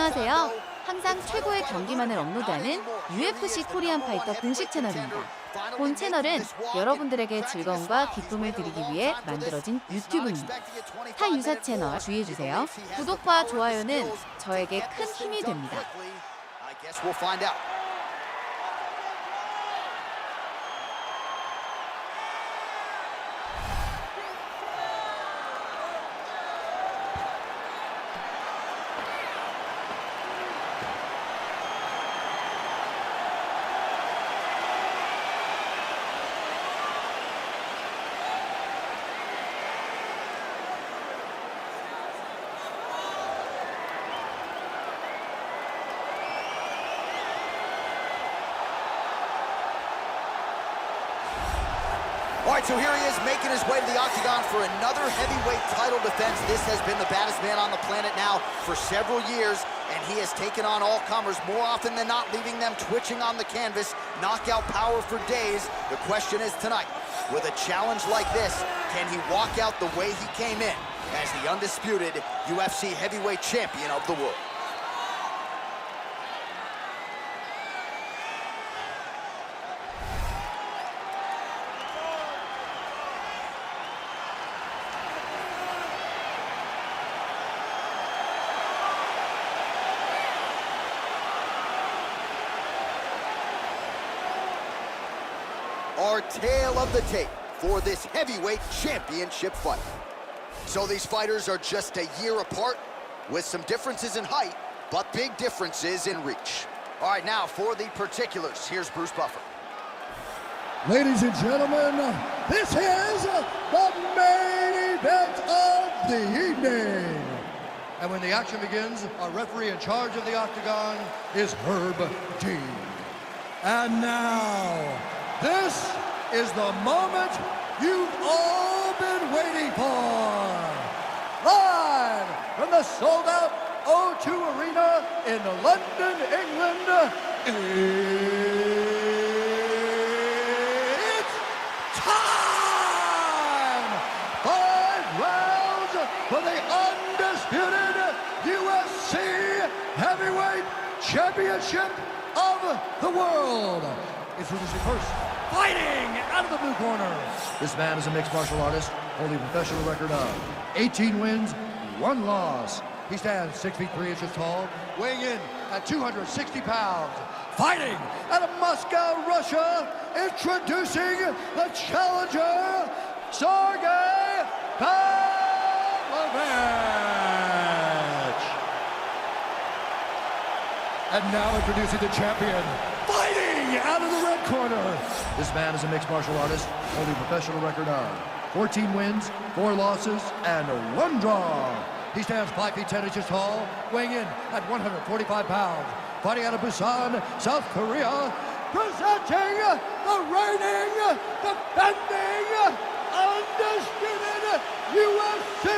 안녕하세요. 항상 최고의 경기만을 업로드하는 UFC 코리안파이터 공식 채널입니다. 본 채널은 여러분들에게 즐거움과 기쁨을 드리기 위해 만들어진 유튜브입니다. 타 유사 채널 주의해주세요. 구독과 좋아요는 저에게 큰 힘이 됩니다. All right, so here he is making his way to the octagon for another heavyweight title defense. This has been the baddest man on the planet now for several years, and he has taken on all comers more often than not, leaving them twitching on the canvas. Knockout power for days. The question is tonight, with a challenge like this, can he walk out the way he came in as the undisputed UFC heavyweight champion of the world? Our tale of the tape for this heavyweight championship fight. So these fighters are just a year apart, with some differences in height, but big differences in reach. All right, now for the particulars, here's Bruce Buffer. Ladies and gentlemen, this is the main event of the evening. And when the action begins, our referee in charge of the octagon is Herb Dean. And now, this is the moment you've all been waiting for. Live from the sold-out O2 Arena in London, England, it's time! 5 rounds for the undisputed UFC Heavyweight Championship of the world. Introducing first, fighting out of the blue corner. This man is a mixed martial artist, holding a professional record of 18 wins, 1 loss. He stands 6 feet 3 inches tall, weighing in at 260 pounds. Fighting out of Moscow, Russia, introducing the challenger, Sergey Pabllovic. And now introducing the champion, fighting out of the red corner. This man is a mixed martial artist, holding a professional record of 14 wins, 4 losses, and 1 draw. He stands 5 feet 10 inches tall, weighing in at 145 pounds. Fighting out of Busan, South Korea, presenting the reigning, defending, undisputed UFC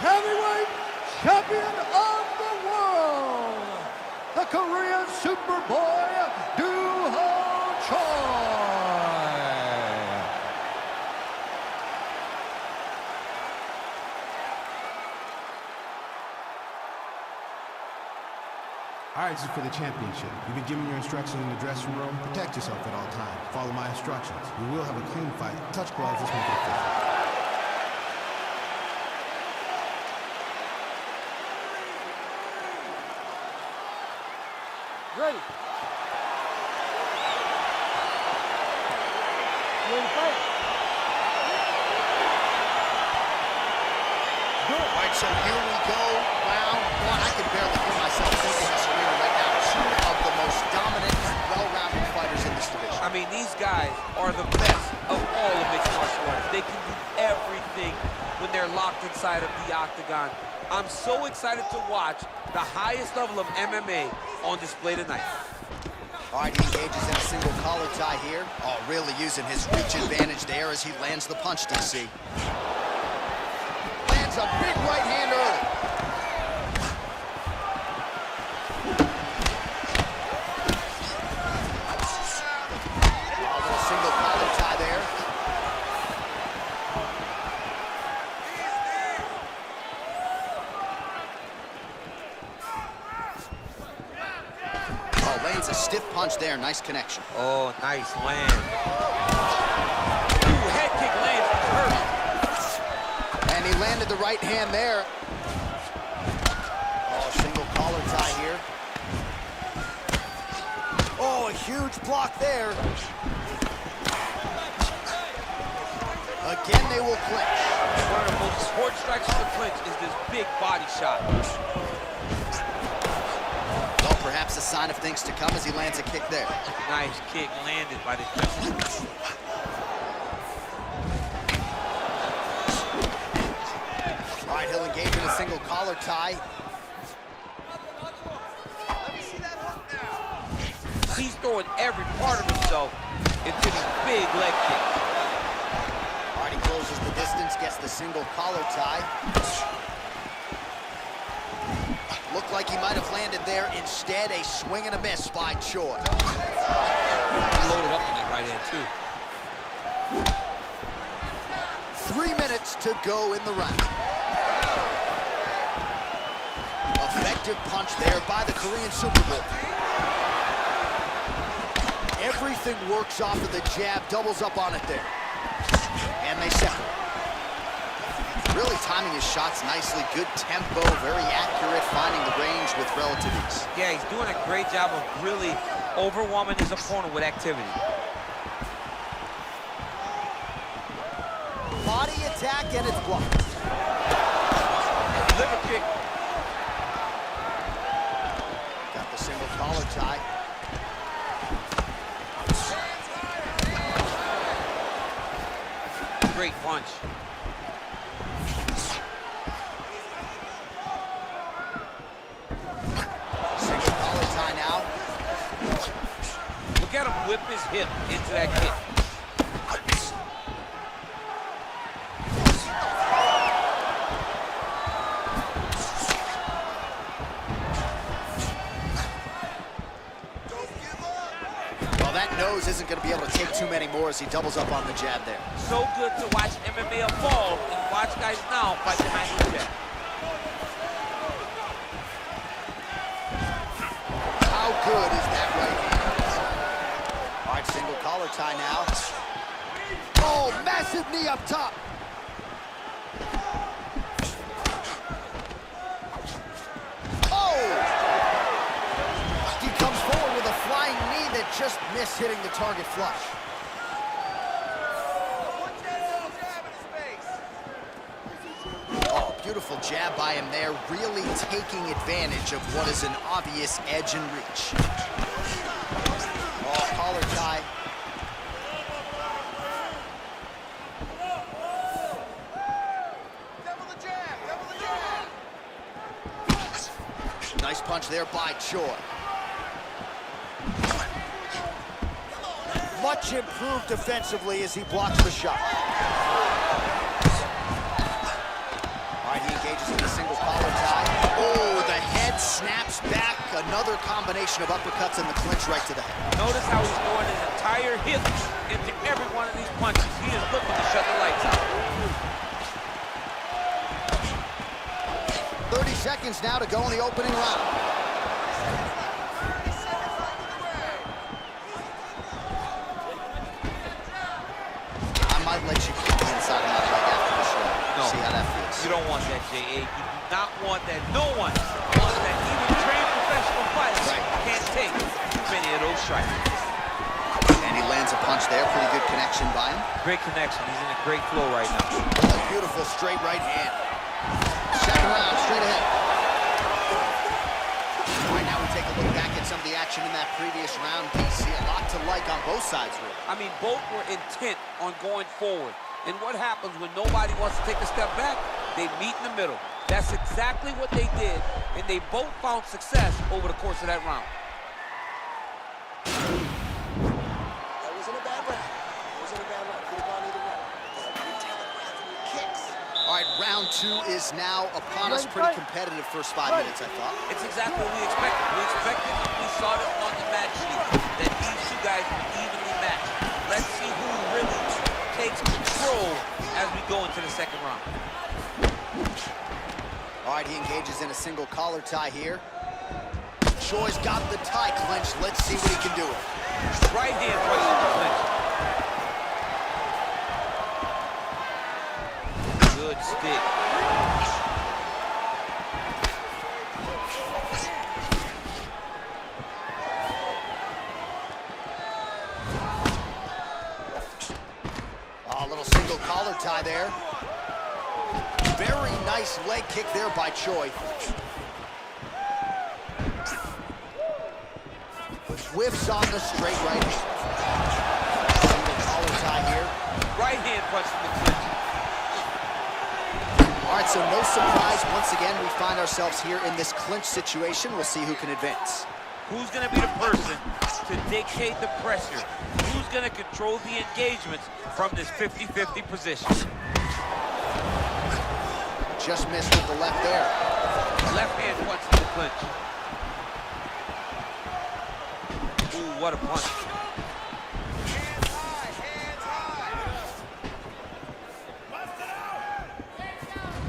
heavyweight champion of the world, the Korean Superboy, Do-Ho Choi. All right, this is for the championship. You've been given your instructions in the dressing room. Protect yourself at all times. Follow my instructions. We will have a clean fight. Touch gloves, let's make it official. Ready. Ready to fight. All right, so here we go. Round 1. I can barely hear myself thinking this arena right now. 2 of the most dominant, well-rounded fighters in this division. I mean, these guys are the best of all of mixed martial arts. They can do everything when they're locked inside of the octagon. I'm so excited to watch the highest level of MMA on display tonight. All right, he engages in a single collar tie here. Oh, really using his reach advantage there as he lands the punch, DC. Lands a big right hand early. Single collar tie there. lands a stiff punch there. Nice connection. Oh, nice land. Ooh, head kick lands. Hurt. And he landed the right hand there. Oh, single collar tie here. Oh, a huge block there. Again, they will clinch. One of the most important strikes in the clinch is this big body shot. Well, perhaps a sign of things to come as he lands a kick there. Nice kick landed by the defense. All right, he'll engage in a single collar tie. He's throwing every part of himself into these big leg kicks. All right, he closes the distance, gets the single collar tie. Looked like he might have landed there. Instead, a swing and a miss by Choi. He loaded up on that right hand, too. 3 minutes to go in the round. Effective punch there by the Korean Super Bowl. Everything works off of the jab, doubles up on it there. And they settle. Really timing his shots nicely, good tempo, very accurate, finding the range with relative ease. Yeah, he's doing a great job of really overwhelming his opponent with activity. Body attack, and it's blocked. Liver kick. Got the single collar tie. Great punch. Single collar tie now. Look at him whip his hip into that kick. Well, that nose isn't going to be able to take too many more as he doubles up on the jab there. So good to watch MMA evolve and watch guys now fight behind the jab. How good is that right hand? All right, single collar tie now. Oh, massive knee up top. Oh! He comes forward with a flying knee that just missed hitting the target flush. Oh, beautiful jab by him there, really taking advantage of what is an obvious edge and reach. Oh, collar tie. Nice punch there by Choi. Much improved defensively as he blocks the shot. All right, he engages in a single collar tie. Oh, the head snaps back. Another combination of uppercuts in the clinch right to the head. Notice how he's throwing his entire hip into every one of these punches. He is looking to shut the lights out. 30 seconds now to go in the opening round. I might let you keep the inside of my leg after the show. No. See how that feels. You don't want that, J.A. You do not want that. No one wants that. Even trained professional fighters can't take too many of those strikes. And he lands a punch there. Pretty good connection by him. Great connection. He's in a great flow right now. A beautiful straight right hand. Second round, straight ahead. Right now we take a look back at some of the action in that previous round. DC, a lot to like on both sides, really. I mean, both were intent on going forward. And what happens when nobody wants to take a step back? They meet in the middle. That's exactly what they did, and they both found success over the course of that round. That wasn't a bad round. It wasn't a bad round. Could have gone either way. Kicks. All right, round two is now upon us. Pretty competitive first 5 minutes, I thought. It's exactly what we expected. We saw it on the match sheet, that these two guys were evenly matched. Let's see who really takes control as we go into the second round. All right, he engages in a single collar tie here. Choi's got the tie clenched. Let's see what he can do. Right hand punch in the clinch. Good stick. A little single collar tie there. Very nice leg kick there by Choi. Whiffs on the straight right hand. Single collar tie here. Right hand punch in the clinch. All right, so no surprise. Once again, we find ourselves here in this clinch situation. We'll see who can advance. Who's going to be the person to dictate the pressure? Who's going to control the engagements from this 50-50 position? Just missed with the left there. Left hand punch in the clinch. Ooh, what a punch.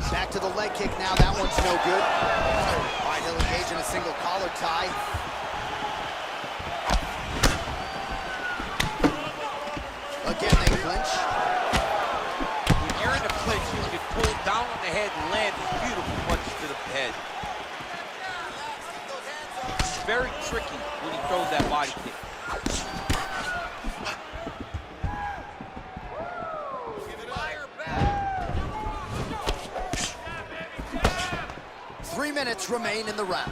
Back to the leg kick now. That one's no good. All right, he'll engage in a single collar tie. Again, they clinch. When you're in the clinch, you can pull down on the head and land these beautiful punches to the head. It's very tricky when he throws that body kick. 3 minutes remain in the round.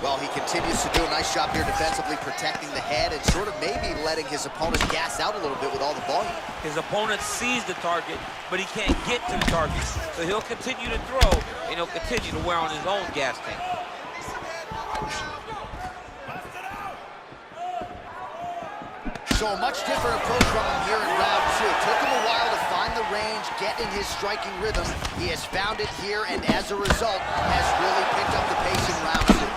Well, he continues to do a nice job here defensively, protecting the head and sort of maybe letting his opponent gas out a little bit with all the volume. His opponent sees the target, but he can't get to the target. So he'll continue to throw, and he'll continue to wear on his own gas tank. So a much different approach from him here in round two. It took him a while to find the range, get in his striking rhythm. He has found it here, and as a result, has really picked up the pace in round two.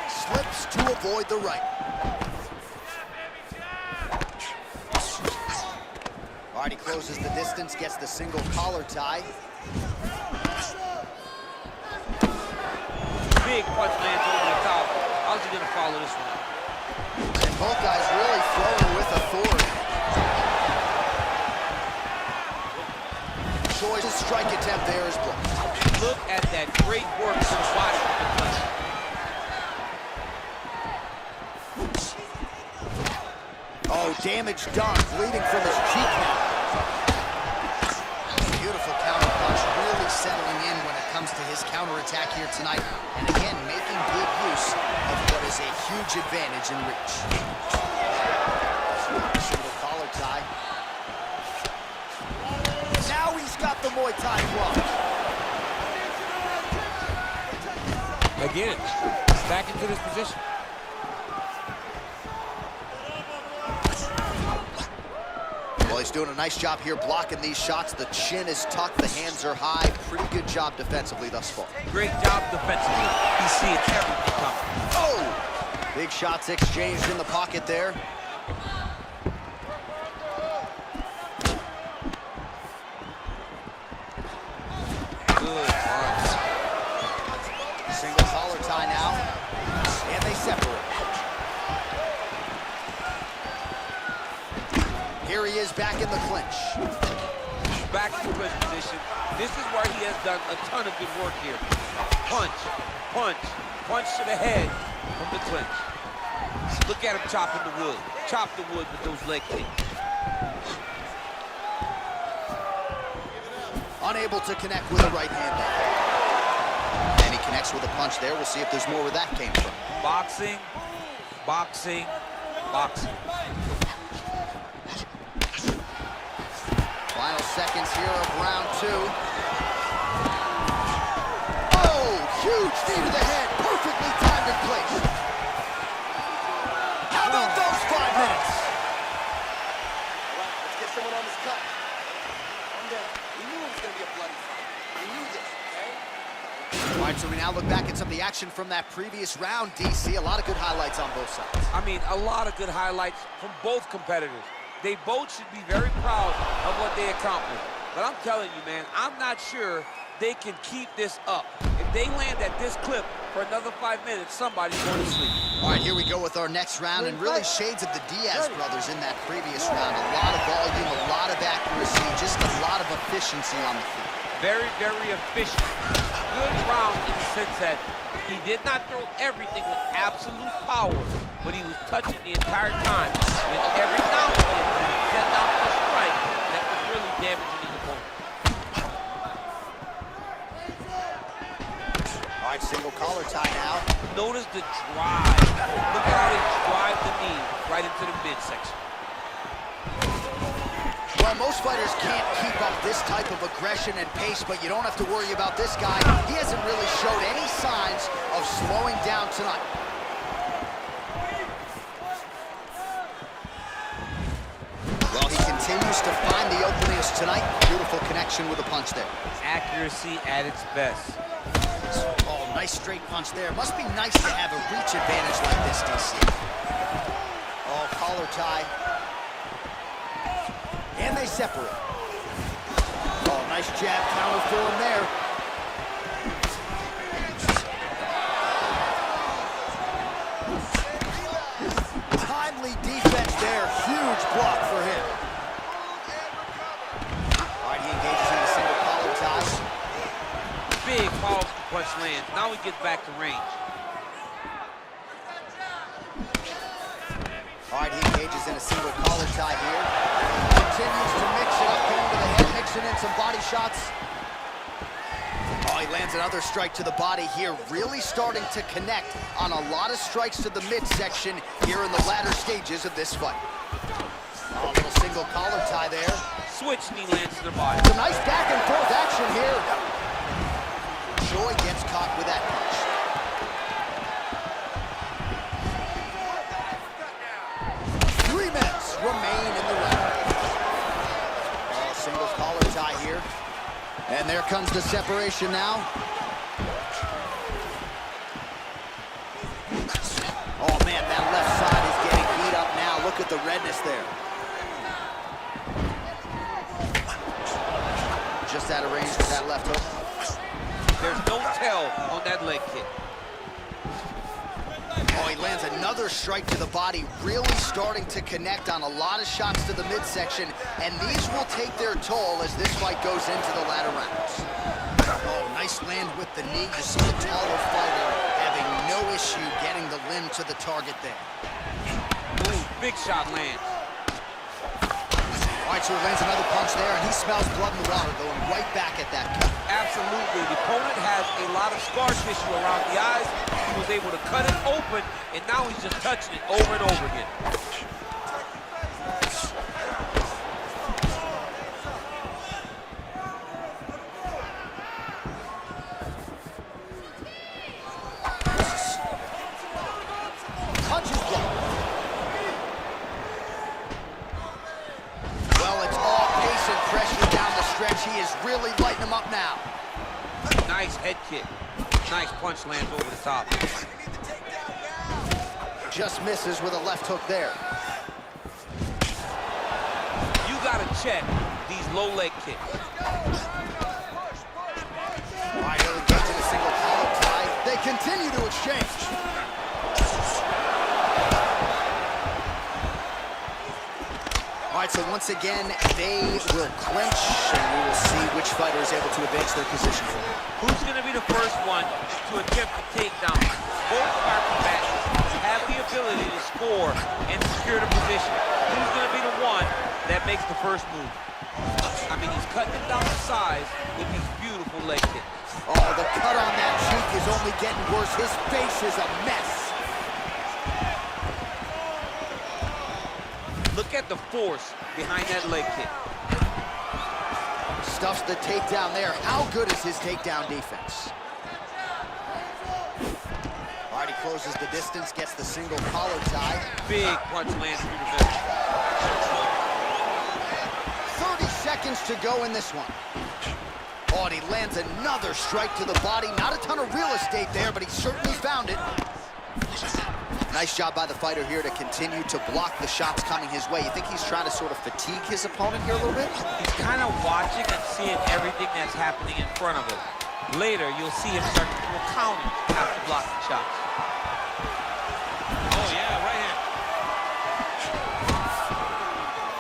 Slips to avoid the right. All right, he closes the distance, gets the single collar tie. Big punch lands over the top. How's he gonna follow this one up? And both guys really throwing with authority. Choi's strike attempt there is blocked. Look at that great work to the body of the punch. Oh, damage done, bleeding from his cheek now. Beautiful counter punch, really settling in when it comes to his counterattack here tonight. And again, making good use of what is a huge advantage in reach. Single collar tie. Now he's got the Muay Thai block. Again, back into this position. Well, he's doing a nice job here blocking these shots. The chin is tucked, the hands are high. Pretty good job defensively thus far. Great job defensively. He's seeing everything coming. Oh! Big shots exchanged in the pocket there. Good punch. Single collar tie now. And they separate. Here he is back in the clinch. Back to his position. This is where he has done a ton of good work here. Punch, punch, punch to the head from the clinch. Look at him chopping the wood. Chop the wood with those leg kicks. Unable to connect with a right hand there. And he connects with a punch there. We'll see if there's more where that came from. Boxing, boxing, boxing. Final seconds here of round two. Oh, huge knee to the head. Perfectly timed in place. How about those 5 minutes? All right, let's get someone on this cut. Calm down. We knew it was going to be a bloody fight. We knew this, okay? All right, so we now look back at some of the action from that previous round, DC. A lot of good highlights on both sides. I mean, a lot of good highlights from both competitors. They both should be very proud of what they accomplished. But I'm telling you, man, I'm not sure they can keep this up. If they land at this clip for another 5 minutes, somebody's going to sleep. All right, here we go with our next round, and really shades of the Diaz brothers in that previous round. A lot of volume, a lot of accuracy, just a lot of efficiency on the field. Very, very efficient. Good round in the sense that he did not throw everything with absolute power, but he was touching the entire time. And every now and then, he sent out a strike that was really damaging his opponent. All right, single collar tie now. Notice the drive. Look at how they drive the knee right into the midsection. Well, most fighters can't keep up this type of aggression and pace, but you don't have to worry about this guy. He hasn't really showed any signs of slowing down tonight. Well, he continues to find the openings tonight. Beautiful connection with a punch there. Accuracy at its best. Oh, nice straight punch there. Must be nice to have a reach advantage like this, DC. Oh, collar tie. And they separate. Oh, nice jab counter for him there. Timely defense there. Huge block for him. All right, he engages in a single collar tie. Big, powerful punch lands. Now he gets back to range. All right, he engages in a single collar tie here. Continues to mix it up, going to the head, mixing in some body shots. Oh, he lands another strike to the body here, really starting to connect on a lot of strikes to the midsection here in the latter stages of this fight. Oh, a little single collar tie there. Switch knee lands to the body. Some nice back and forth action here. Joy gets caught with that punch. Remain in the round. Oh, single collar tie here. And there comes the separation now. Oh, man, that left side is getting beat up now. Look at the redness there. Just out of range with that left hook. There's no tell on that leg kick. Oh, he lands another strike to the body, really starting to connect on a lot of shots to the midsection, and these will take their toll as this fight goes into the latter rounds. Oh, nice land with the knee. You see the taller fighter having no issue getting the limb to the target there. Ooh, big shot lands. All right, so he lands another punch there, and he smells blood in the water, going right back at that cut. Absolutely. The opponent has a lot of scar tissue around the eyes. He was able to cut it open, and now he's just touching it over and over again. Punches blocked. Well, it's all pace and pressure down the stretch. He is really lighting him up now. Nice head kick. Nice punch lands over the top. Just misses with a left hook there. You gotta check these low leg kicks. All right, he'll engage in a single collar tie. They continue to exchange. All right, so once again, they will clinch, and we will see which fighter is able to advance their position. Who's gonna be the first one to attempt the takedown? Both of our combatants have the ability to score and secure the position. Who's gonna be the one that makes the first move? I mean, he's cutting it down to size with these beautiful leg kicks. Oh, the cut on that cheek is only getting worse. His face is a mess. Look at the force behind that leg kick. Stuffs the takedown there. How good is his takedown defense? All right, he closes the distance, gets the single collar tie. Big punch lands through the middle. 30 seconds to go in this one. Oh, and he lands another strike to the body. Not a ton of real estate there, but he certainly found it. Nice job by the fighter here to continue to block the shots coming his way. You think he's trying to sort of fatigue his opponent here a little bit? He's kind of watching and seeing everything that's happening in front of him. Later, you'll see him start to do a counter after blocking shots. Oh, yeah, right here.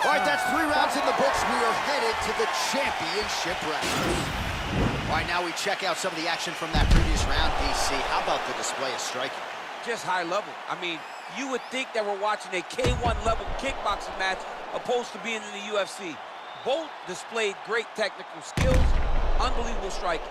All right, that's 3 rounds in the books. We are headed to the championship round. All right, now we check out some of the action from that previous round, DC. How about the display of striking? Just high level. I mean, you would think that we're watching a K1 level kickboxing match opposed to being in the UFC. Both displayed great technical skills, unbelievable striking.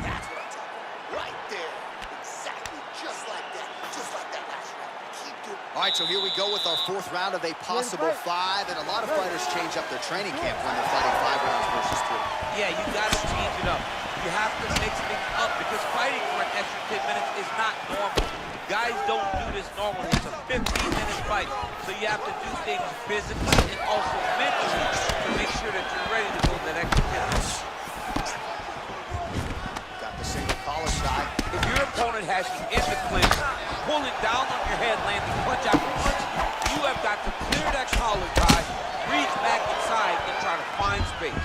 That's what I'm talking about. Right there. Exactly. Just like that. Just like that last round. Keep doing it. All right, so here we go with our 4th round of a possible 5. And a lot of fighters change up their training camp when they're fighting 5 rounds versus 3. Yeah, you got to change it up. You have to mix things up because fighting for an extra 10 minutes is not normal. Guys don't do this normally. It's a 15-minute fight, so you have to do things physically and also mentally to make sure that you're ready to go that extra 10 minutes. Got the single collar tie. If your opponent has you in the clinch, pulling down on your head, landing punch after punch, you have got to clear that collar tie, reach back inside, and try to find space.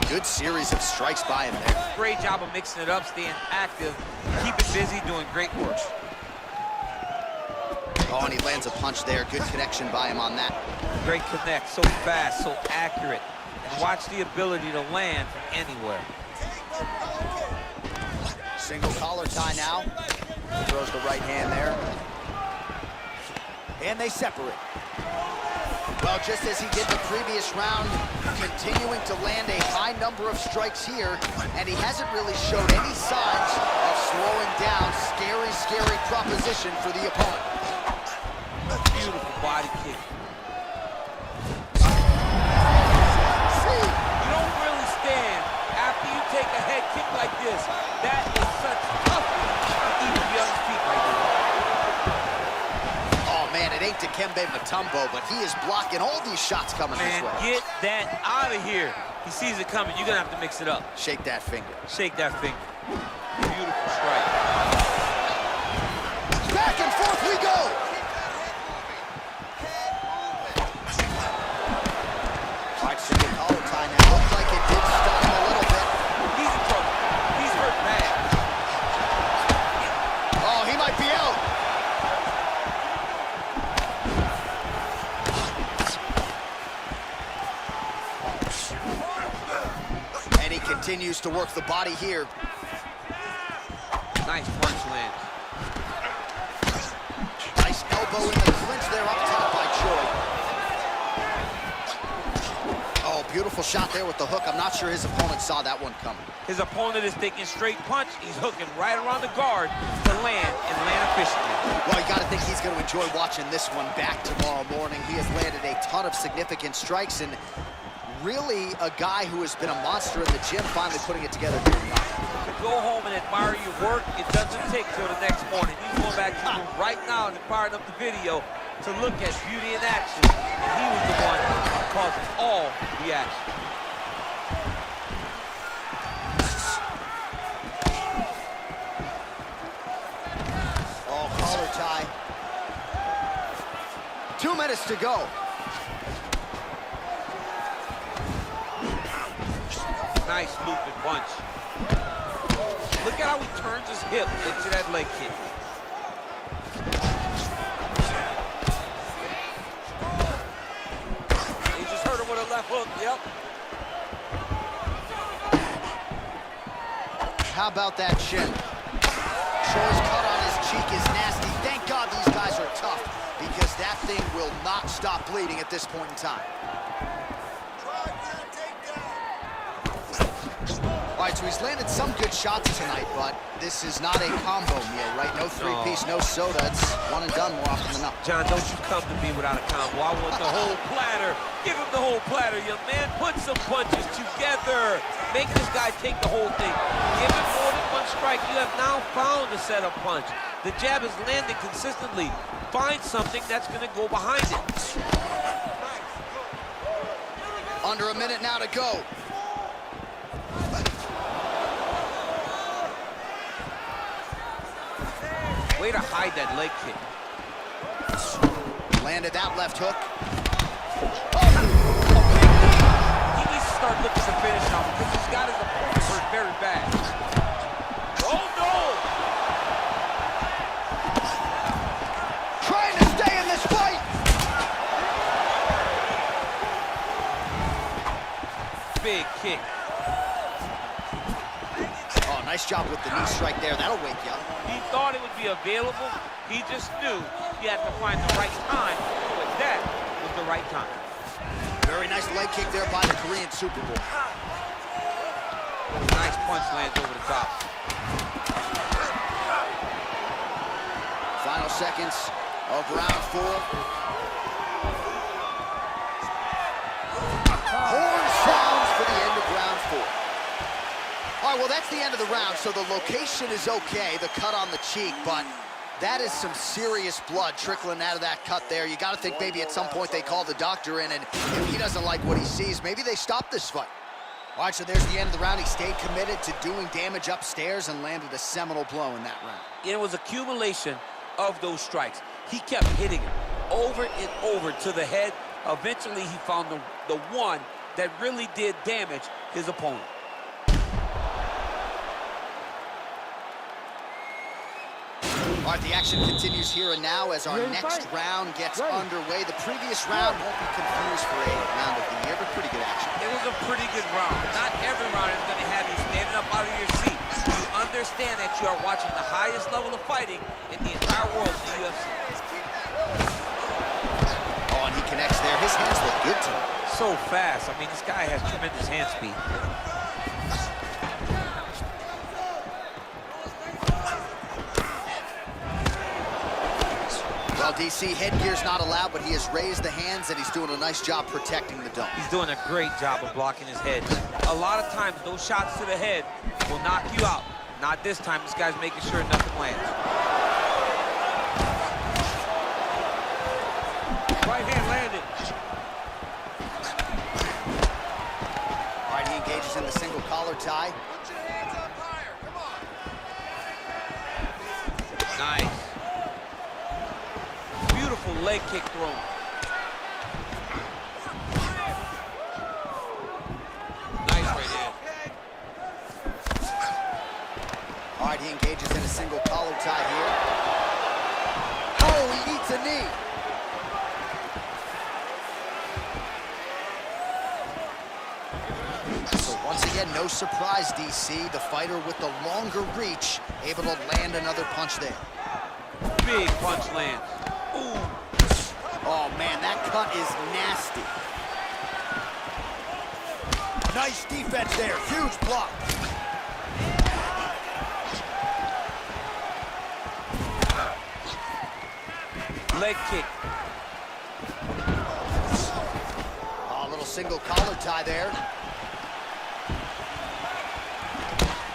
Good series of strikes by him there. Great job of mixing it up, staying active, keeping busy, doing great work. Oh, and he lands a punch there. Good connection by him on that. Great connect, so fast, so accurate. And watch the ability to land from anywhere. Single collar tie now. Throws the right hand there. And they separate. Well, just as he did the previous round, continuing to land a high number of strikes here, and he hasn't really showed any signs of slowing down. Scary, scary proposition for the opponent. Beautiful body kick. You don't really stand after you take a head kick like this. That is such toughness to even be on his feet right there. Man, it ain't Dikembe Mutombo, but he is blocking all these shots coming this way. Get that out of here. He sees it coming. You're going to have to mix it up. Shake that finger. Shake that finger. Beautiful strike. Back and forth we go. All right, single collar tie now. Looks like it did stun him a little bit. He's in trouble. He's hurt bad. Oh, he might be out. Continues to work the body here. Nice punch land. Nice elbow in the clinch there up top by Choi. Oh, beautiful shot there with the hook. I'm not sure his opponent saw that one coming. His opponent is taking straight punch. He's hooking right around the guard to land and land efficiently. Well, you got to think he's going to enjoy watching this one back tomorrow morning. He has landed a ton of significant strikes and really a guy who has been a monster in the gym, finally putting it together. To go home and admire your work, it doesn't take till the next morning. He's going back to the room right now and firing up the video to look at beauty in action. And he was the one causing all the action. Oh, collar tie. 2 minutes to go. Nice looping punch. Look at how he turns his hip into that leg kick. He just hurt him with a left hook, yep. How about that shin? Choi's cut on his cheek is nasty. Thank God these guys are tough, because that thing will not stop bleeding at this point in time. All right, so he's landed some good shots tonight, but this is not a combo meal, right? No three-piece, no soda. It's one and done more often than not. John, don't you come to me without a combo. I want the whole platter. Give him the whole platter, young man. Put some punches together. Make this guy take the whole thing. Give him more than one strike. You have now found a setup punch. The jab is landing consistently. Find something that's going to go behind it. Under a minute now to go. Way to hide that leg kick. Landed that left hook. He needs to start looking to finish now because he's got his opponent hurt very bad. Oh no! Trying to stay in this fight. Big kick. Oh, nice job with the knee strike there. That'll wake you up. He thought it would be available. He just knew he had to find the right time. But that was the right time. Very nice leg kick there by the Korean Super Bowl. Nice punch lands over the top. Final seconds of round 4. Horn sounds for the end of round 4. All right, well, that's the end of the round, so the location is okay, the cut on the cheek, but that is some serious blood trickling out of that cut there. You got to think maybe at some point they call the doctor in, and if he doesn't like what he sees, maybe they stop this fight. All right, so there's the end of the round. He stayed committed to doing damage upstairs and landed a seminal blow in that round. It was accumulation of those strikes. He kept hitting him over and over to the head. Eventually, he found the one that really did damage his opponent. All right, the action continues here and now as our next round gets underway. The previous round won't be confused for a round of the year, but pretty good action. It was a pretty good round. Not every round is going to have you standing up out of your seat. You understand that you are watching the highest level of fighting in the entire world in the UFC. Oh, and he connects there. His hands look good to him. So fast. I mean, this guy has tremendous hand speed. Well, DC, headgear's not allowed, but he has raised the hands, and he's doing a nice job protecting the dome. He's doing a great job of blocking his head. A lot of times, those shots to the head will knock you out. Not this time. This guy's making sure nothing lands. Right hand landed. All right, he engages in the single collar tie. Put your hands up higher. Come on. Nice. Beautiful leg kick throw. Nice right hand. All right, he engages in a single collar tie here. Oh, he eats a knee. So once again, no surprise, DC. The fighter with the longer reach, able to land another punch there. Big punch lands. Ooh. Oh, man, that cut is nasty. Nice defense there. Huge block. Leg kick. Oh, a little single collar tie there.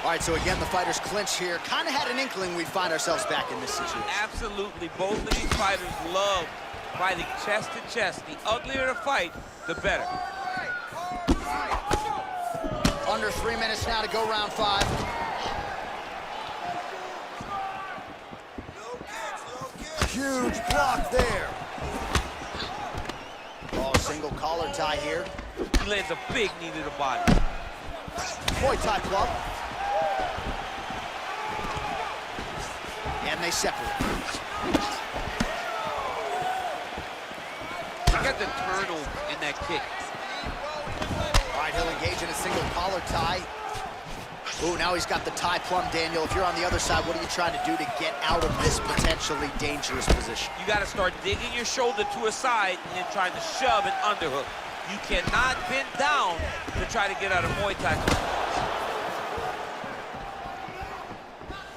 All right, so again, the fighters clinch here. Kind of had an inkling we'd find ourselves back in this situation. Absolutely. Both of these fighters love fighting chest to chest. The uglier the fight, the better. Under 3 minutes now to go round 5. Huge block there. Oh, single collar tie here. He lands a big knee to the body. Muay Thai club. And they separate. Look at the turtle in that kick. All right, he'll engage in a single collar tie. Ooh, now he's got the tie plum, Daniel. If you're on the other side, what are you trying to do to get out of this potentially dangerous position? You got to start digging your shoulder to a side and then trying to shove an underhook. You cannot bend down to try to get out of Muay Thai.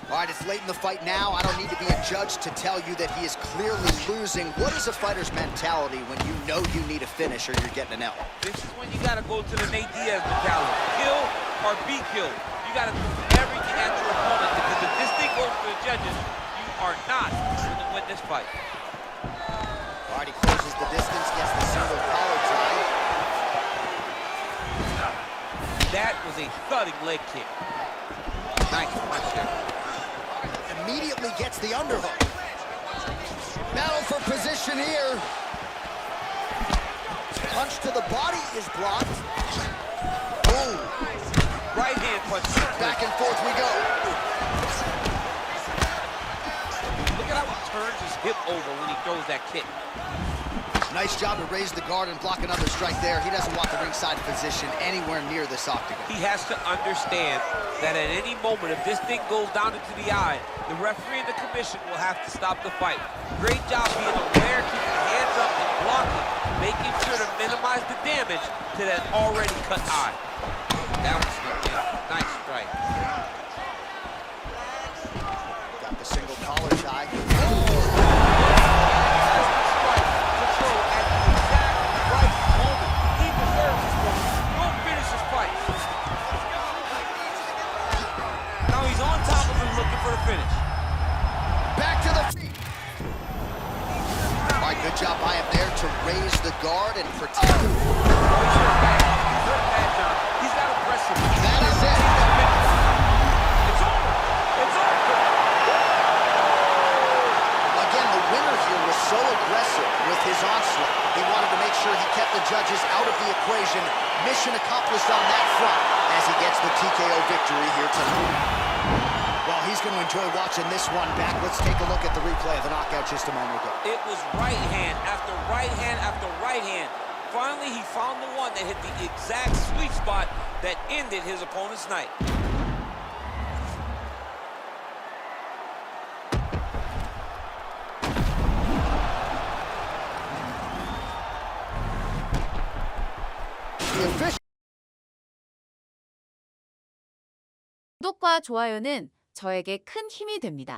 All right, it's late in the fight now. I don't need to be a judge to tell you that he is clearly losing. What is a fighter's mentality when you know you need a finish or you're getting an L? This is when you got to go to the Nate Diaz mentality. Kill or be killed. You got to do everything at your opponent because if this thing goes to the judges, you are not going to win this fight. All right, he closes the distance, gets the single collar tie. That was a thudding leg kick. Nice punch there. Immediately gets the underhook. Battle for position here. Punch to the body is blocked. Boom. Right hand punch. Back and forth we go. Look at how he turns his hip over when he throws that kick. Nice job to raise the guard and block another strike there. He doesn't want the ringside position anywhere near this octagon. He has to understand that at any moment, if this thing goes down into the eye, the referee and the commission will have to stop the fight. Great job being aware, keeping the hands up and blocking, making sure to minimize the damage to that already cut eye. That was good. Nice strike. Got the single collar tie. For the finish. Back to the feet. All right, good job by him there to raise the guard and protect him. He's got aggressive. That is it. It's over. It's over. Again, the winner here was so aggressive with his onslaught. He wanted to make sure he kept the judges out of the equation. Mission accomplished on that front as he gets the TKO victory here tonight. Well, he's going to enjoy watching this one back. Let's take a look at the replay of the knockout just a moment ago. It was right hand after right hand after right hand. Finally, he found the one that hit the exact sweet spot that ended his opponent's night. 구독과 좋아요는 저에게 큰 힘이 됩니다.